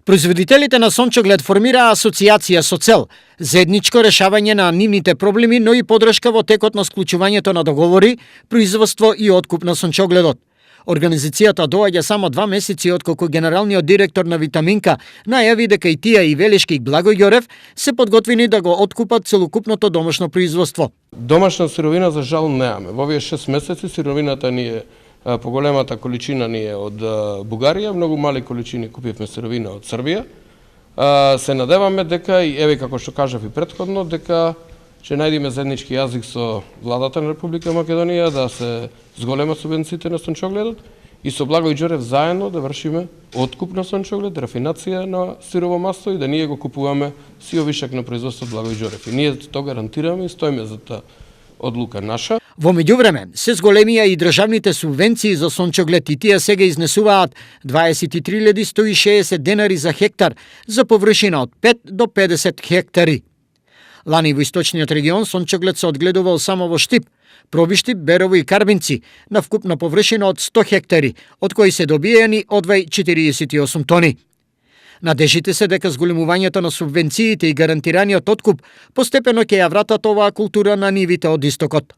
Производителите на сончоглед формираа асоциација со цел заедничко решавање на нивните проблеми, но и подршка во текот на склучувањето на договори, производство и откуп на сончогледот. Организацијата доаѓа само 2 месеци откако генералниот директор на Витаминка најави дека и тие и Велешки и Благој Ѓорев се подготвени да го откупат целокупното домашно производство. Домашна сировина за жал немаме. Во овие 6 месеци сировината ни е поголемата количина ни е од Бугарија, многу мали количини купивме сировина од Србија. Се надеваме дека и еве како што кажав и претходно дека ќе најдеме заеднички јазик со владата на Република Македонија да се зголемат субвенциите на сончогледот и со Благој Ѓорев заедно да вршиме откуп на сончоглед, рафинација на сирово масло и да ние го купуваме сиот вишак на производство Благој Ѓорев. И ние тоа гарантираме и стоиме за таа одлука наша. Во меѓувреме се зголемија и државните субвенции за сончоглед и тие сега изнесуваат 23.160 денари за хектар за површина од 5 до 50 хектари. Лани во источниот регион сончоглед се одгледувал само во Штип, Пробиштип, Берово и Карбинци на вкупна површина од 100 хектари, од кои се добиени одвај 48 тони. Надежите се дека зголемувањето на субвенциите и гарантираниот откуп постепено ќе ја вратат оваа култура на нивите од истокот.